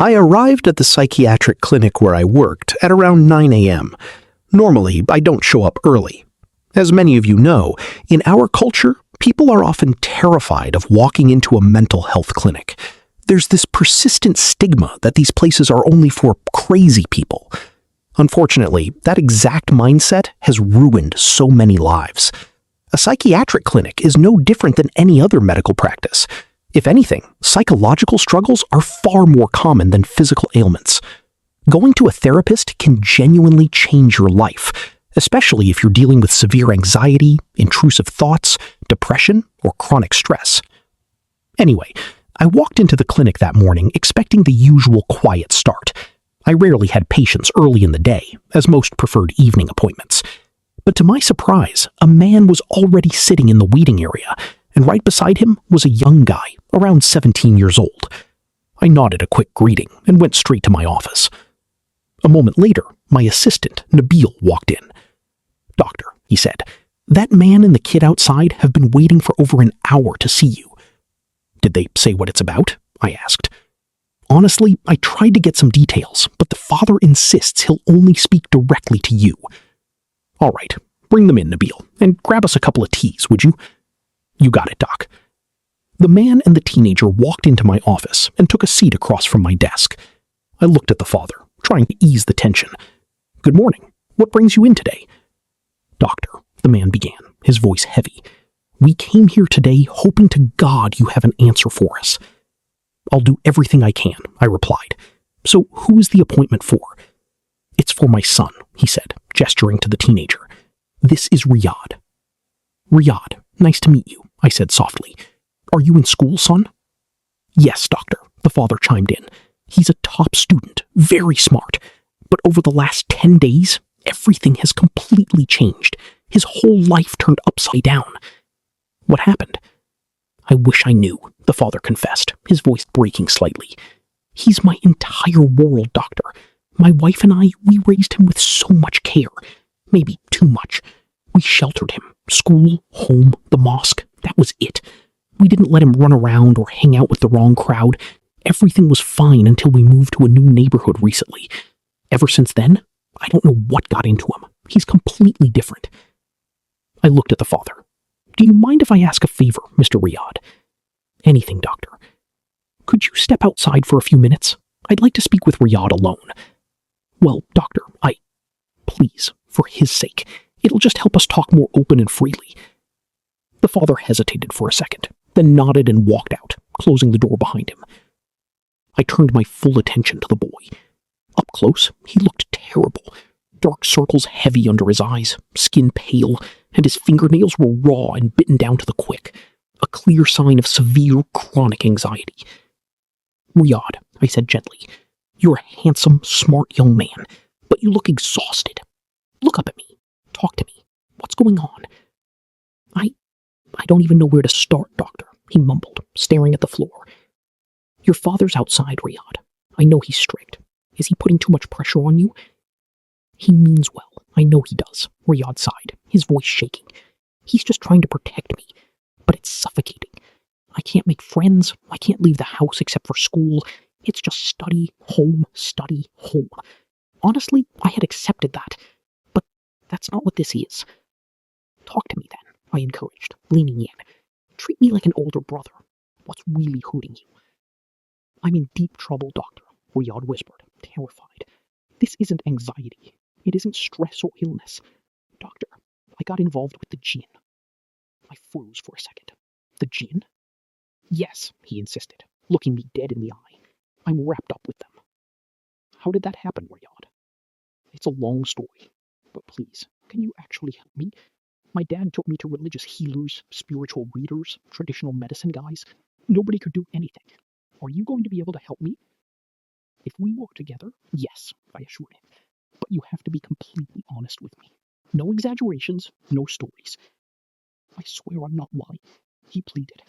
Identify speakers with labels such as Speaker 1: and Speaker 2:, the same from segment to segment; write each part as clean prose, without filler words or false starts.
Speaker 1: I arrived at the psychiatric clinic where I worked at around 9 a.m. Normally, I don't show up early. As many of you know, in our culture, people are often terrified of walking into a mental health clinic. There's this persistent stigma that these places are only for crazy people. Unfortunately, that exact mindset has ruined so many lives. A psychiatric clinic is no different than any other medical practice. If anything, psychological struggles are far more common than physical ailments. Going to a therapist can genuinely change your life, especially if you're dealing with severe anxiety, intrusive thoughts, depression, or chronic stress. Anyway, I walked into the clinic that morning expecting the usual quiet start. I rarely had patients early in the day, as most preferred evening appointments. But to my surprise, a man was already sitting in the waiting area, and right beside him was a young guy, around 17 years old. I nodded a quick greeting and went straight to my office. A moment later, my assistant, Nabil, walked in. "Doctor," he said, "that man and the kid outside have been waiting for over an hour to see you." "Did they say what it's about?" I asked. "Honestly, I tried to get some details, but the father insists he'll only speak directly to you." "All right, bring them in, Nabil, and grab us a couple of teas, would you?" "You got it, Doc." The man and the teenager walked into my office and took a seat across from my desk. I looked at the father, trying to ease the tension. "Good morning. What brings you in today?" "Doctor," the man began, his voice heavy, "we came here today hoping to God you have an answer for us." "I'll do everything I can," I replied. "So who is the appointment for?" "It's for my son," he said, gesturing to the teenager. "This is Riyad." "Riyad, nice to meet you," I said softly. "Are you in school, son?" "Yes, doctor," the father chimed in. "He's a top student, very smart. But over the last 10 days, everything has completely changed. His whole life turned upside down." "What happened?" "I wish I knew," the father confessed, his voice breaking slightly. "He's my entire world, doctor. My wife and I, we raised him with so much care. Maybe too much. We sheltered him. School, home, the mosque, that was it. We didn't let him run around or hang out with the wrong crowd. Everything was fine until we moved to a new neighborhood recently. Ever since then, I don't know what got into him. He's completely different." I looked at the father. "Do you mind if I ask a favor, Mr. Riyad?" "Anything, doctor." "Could you step outside for a few minutes? I'd like to speak with Riyad alone." "Well, doctor, please, for his sake. It'll just help us talk more open and freely." The father hesitated for a second, then nodded and walked out, closing the door behind him. I turned my full attention to the boy. Up close, he looked terrible. Dark circles heavy under his eyes, skin pale, and his fingernails were raw and bitten down to the quick, a clear sign of severe chronic anxiety. "Riyad," I said gently, "you're a handsome, smart young man, but you look exhausted. Look up at me. Talk to me. What's going on?" I don't even know where to start, doctor," he mumbled, staring at the floor. "Your father's outside, Riyad. I know he's strict. Is he putting too much pressure on you?" "He means well. I know he does," Riyad sighed, his voice shaking. "He's just trying to protect me, but it's suffocating. I can't make friends. I can't leave the house except for school. It's just study, home, study, home. Honestly, I had accepted that, but that's not what this is." "Talk to me then," I encouraged, leaning in. "Treat me like an older brother. What's really hurting you?" "I'm in deep trouble, doctor," Riyad whispered, terrified. "This isn't anxiety. It isn't stress or illness. Doctor, I got involved with the Jinn." I froze for a second. "The Jinn?" "Yes," he insisted, looking me dead in the eye. "I'm wrapped up with them." "How did that happen, Riyad?" "It's a long story, but please, can you actually help me? My dad took me to religious healers, spiritual readers, traditional medicine guys. Nobody could do anything. Are you going to be able to help me?" "If we work together, yes," I assured him. "But you have to be completely honest with me. No exaggerations, no stories." "I swear I'm not lying," he pleaded.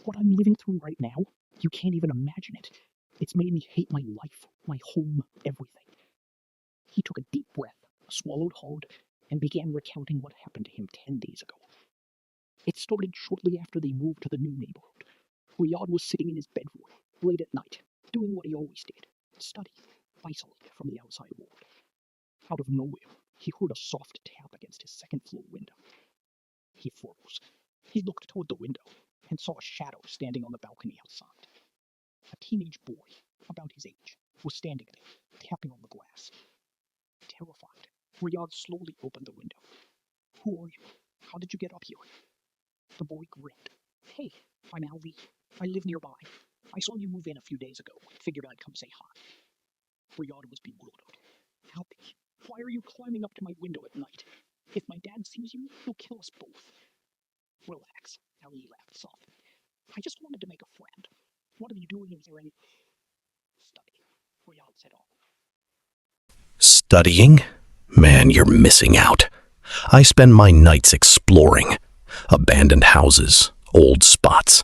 Speaker 1: "What I'm living through right now, you can't even imagine it. It's made me hate my life, my home, everything." He took a deep breath, swallowed hard, and began recounting what happened to him 10 days ago. "It started shortly after they moved to the new neighborhood. Riyad was sitting in his bedroom, late at night, doing what he always did,
Speaker 2: study, isolated from the outside world. Out of nowhere, he heard a soft tap against his second-floor window. He froze. He looked toward the window and saw a shadow standing on the balcony outside. A teenage boy, about his age, was standing there, tapping on the glass. Terrified, Riyad slowly opened the window. "Who are you? How did you get up here?" The boy grinned. "Hey, I'm Ali. I live nearby. I saw you move in a few days ago and figured I'd come say hi." Riyad was bewildered. "Ali, why are you climbing up to my window at night? If my dad sees you, he'll kill us both." "Relax," Ali laughed softly. "I just wanted to make a friend. What are you doing in here anyway?" "Study," Riyad said all.
Speaker 1: Studying? Man, you're missing out. I spend my nights exploring. Abandoned houses, old spots.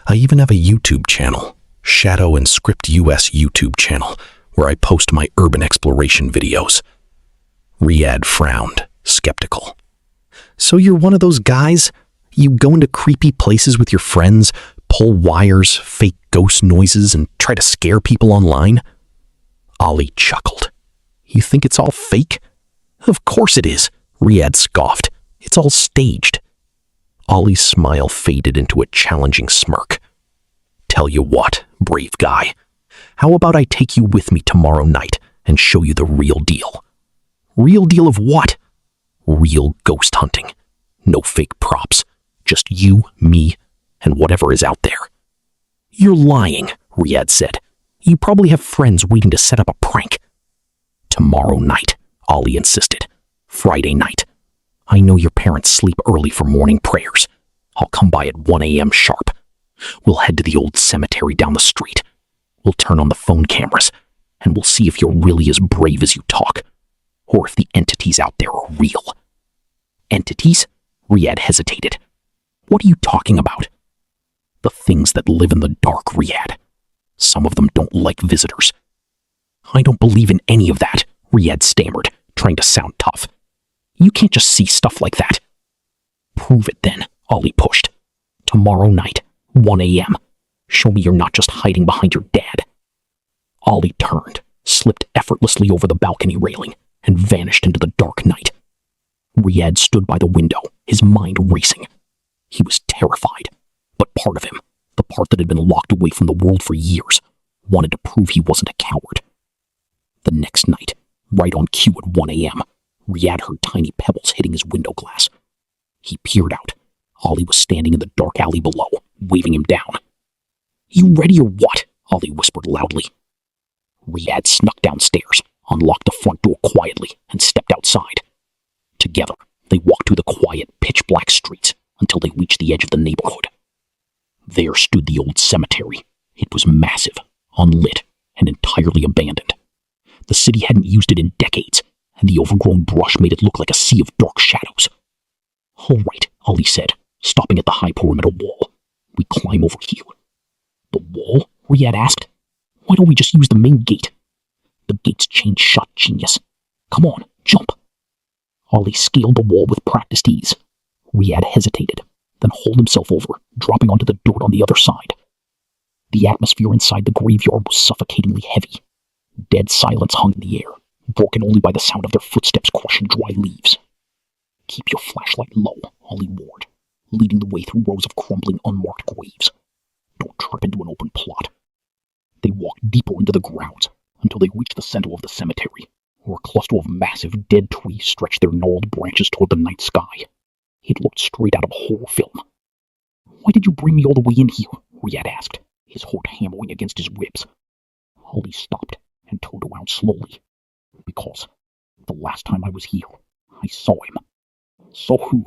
Speaker 1: I even have a YouTube channel, Shadow and Script US YouTube channel, where I post my urban exploration videos. Riyad frowned, skeptical. "So you're one of those guys? You go into creepy places with your friends, pull wires, fake ghost noises, and try to scare people online?" Ali chuckled. "You think it's all fake?" "Of course it is," Riyad scoffed. "It's all staged." Ali's smile faded into a challenging smirk. "Tell you what, brave guy, how about I take you with me tomorrow night and show you the real deal?" "Real deal of what?" "Real ghost hunting. No fake props. Just you, me, and whatever is out there." "You're lying," Riyad said. "You probably have friends waiting to set up a prank." "Tomorrow night," Ali insisted. "Friday night. I know your parents sleep early for morning prayers. I'll come by at 1 a.m. sharp. We'll head to the old cemetery down the street. We'll turn on the phone cameras, and we'll see if you're really as brave as you talk, or if the entities out there are real." "Entities?" Riyad hesitated. "What are you talking about?" "The things that live in the dark, Riyad. Some of them don't like visitors." "I don't believe in any of that," Riyad stammered, trying to sound tough. "You can't just see stuff like that." "Prove it then," Ali pushed. "Tomorrow night, 1 a.m. Show me you're not just hiding behind your dad." Ali turned, slipped effortlessly over the balcony railing, and vanished into the dark night. Riyad stood by the window, his mind racing. He was terrified, but part of him, the part that had been locked away from the world for years, wanted to prove he wasn't a coward. The next night, right on cue at 1 a.m., Riyad heard tiny pebbles hitting his window glass. He peered out. Ali was standing in the dark alley below, waving him down. "You ready or what?" Ali whispered loudly. Riyad snuck downstairs, unlocked the front door quietly, and stepped outside. Together, they walked through the quiet, pitch-black streets until they reached the edge of the neighborhood. There stood the old cemetery. It was massive, unlit, and entirely abandoned. The city hadn't used it in decades, and the overgrown brush made it look like a sea of dark shadows. "All right," Ali said, stopping at the high perimeter wall. "We climb over here." "The wall?" Riyad asked. "Why don't we just use the main gate?" "The gate's chained shut, genius. Come on, jump." Ali scaled the wall with practiced ease. Riyad hesitated, then hauled himself over, dropping onto the dirt on the other side. The atmosphere inside the graveyard was suffocatingly heavy. Dead silence hung in the air, broken only by the sound of their footsteps crushing dry leaves. "Keep your flashlight low," Ali warned, leading the way through rows of crumbling, unmarked graves. "Don't trip into an open plot." They walked deeper into the grounds until they reached the center of the cemetery, where a cluster of massive, dead trees stretched their gnarled branches toward the night sky. It looked straight out of a horror film. "Why did you bring me all the way in here?" Riyad asked, his heart hammering against his ribs. Ali stopped and turned around slowly. "Because the last time I was here, I saw him." "Saw who?"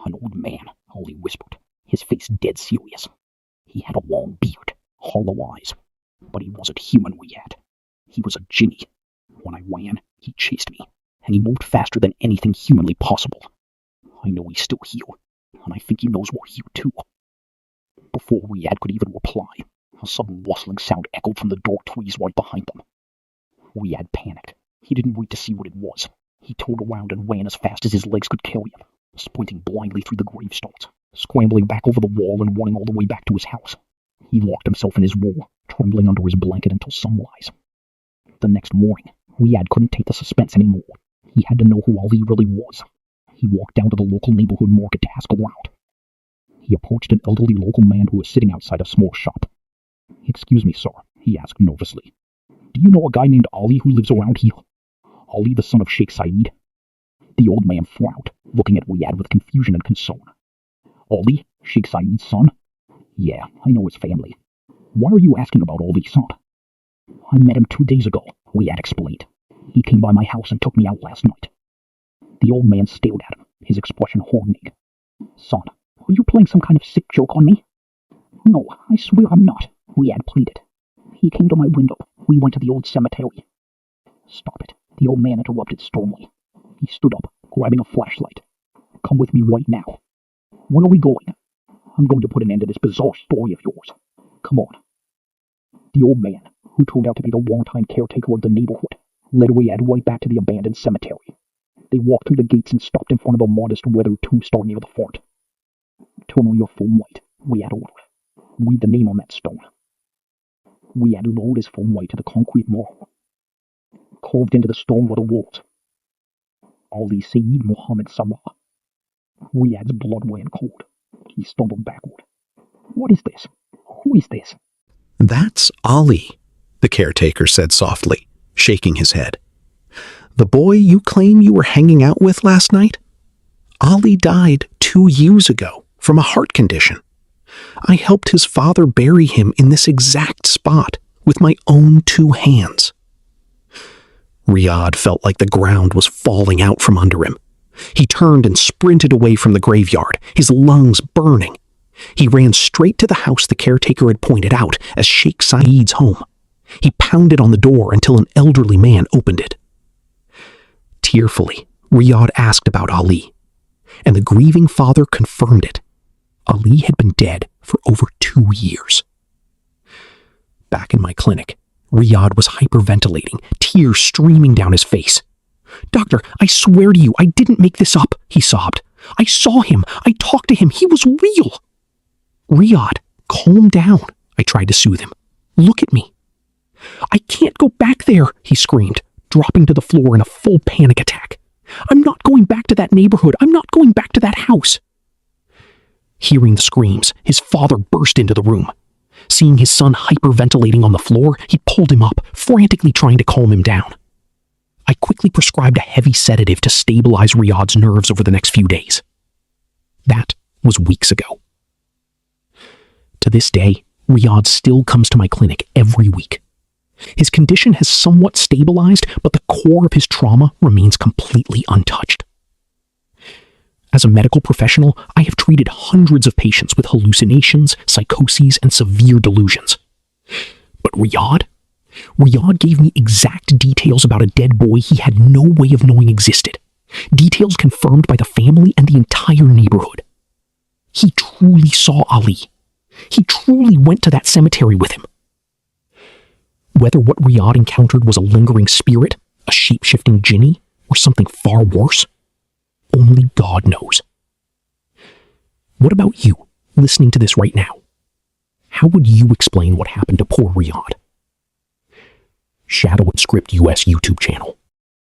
Speaker 1: "An old man," Ali whispered, his face dead serious. "He had a long beard, hollow eyes, but he wasn't human, Riyad. He was a jinni. When I ran, he chased me, and he moved faster than anything humanly possible. I know he's still here, and I think he knows we're here too." Before Riyad could even reply, a sudden rustling sound echoed from the dark trees right behind them. Riyad panicked. He didn't wait to see what it was. He turned around and ran as fast as his legs could carry him, sprinting blindly through the gravestones, scrambling back over the wall and running all the way back to his house. He locked himself in his room, trembling under his blanket until sunrise.
Speaker 2: the next morning, Riyad couldn't take the suspense anymore. He had to know who Ali really was. He walked down to the local neighborhood market to ask around. He approached an elderly local man who was sitting outside a small shop. "Excuse me, sir," he asked nervously. "Do you know a guy named Ali who lives around here? Ali, the son of Sheikh Saeed?" The old man frowned, looking at Riyad with confusion and concern. "Ali? Sheikh Saeed's son? Yeah, I know his family. Why are you asking about Ali's son?" "I met him 2 days ago," Riyad explained. "He came by my house and took me out last night." The old man stared at him, his expression hardening. "Son, are you playing some kind of sick joke on me?" "No, I swear I'm not," Riyad pleaded. "He came to my window. We went to the old cemetery." "Stop it," the old man interrupted sternly. He stood up, grabbing a flashlight. "Come with me right now." "Where are we going?" "I'm going to put an end to this bizarre story of yours. Come on." The old man, who turned out to be the longtime caretaker of the neighborhood, led Riyad right back to the abandoned cemetery. They walked through the gates and stopped in front of a modest weathered tombstone near the front. "Turn on your phone light," Riyad ordered. "Read the name on that stone." Riyad lowered his phone light to the concrete marble. Carved into the stone were the words, "Ali Saeed Muhammad Salah." Riyad's blood ran cold. He stumbled backward. "What is this? Who is this?"
Speaker 1: "That's Ali," the caretaker said softly, shaking his head. "The boy you claim you were hanging out with last night? Ali died 2 years ago from a heart condition. I helped his father bury him in this exact spot with my own 2 hands." Riyad felt like the ground was falling out from under him. He turned and sprinted away from the graveyard, his lungs burning. He ran straight to the house the caretaker had pointed out as Sheikh Saeed's home. He pounded on the door until an elderly man opened it. Tearfully, Riyad asked about Ali, and the grieving father confirmed it. Ali had been dead for over 2 years. Back in my clinic, Riyad was hyperventilating, tears streaming down his face. "Doctor, I swear to you, I didn't make this up," he sobbed. "I saw him. I talked to him. He was real." "Riyad, calm down," I tried to soothe him. "Look at me." "I can't go back there," he screamed, dropping to the floor in a full panic attack. "I'm not going back to that neighborhood. I'm not going back to that house." Hearing the screams, his father burst into the room. Seeing his son hyperventilating on the floor, he pulled him up, frantically trying to calm him down. I quickly prescribed a heavy sedative to stabilize Riyad's nerves over the next few days. That was weeks ago. To this day, Riyad still comes to my clinic every week. His condition has somewhat stabilized, but the core of his trauma remains completely untouched. As a medical professional, I have treated hundreds of patients with hallucinations, psychoses, and severe delusions. But Riyad gave me exact details about a dead boy he had no way of knowing existed. Details confirmed by the family and the entire neighborhood. He truly saw Ali. He truly went to that cemetery with him. Whether what Riyad encountered was a lingering spirit, a shape-shifting jinni, or something far worse, only God knows. What about you, listening to this right now? How would you explain what happened to poor Riyad? Shadow and Script US YouTube channel.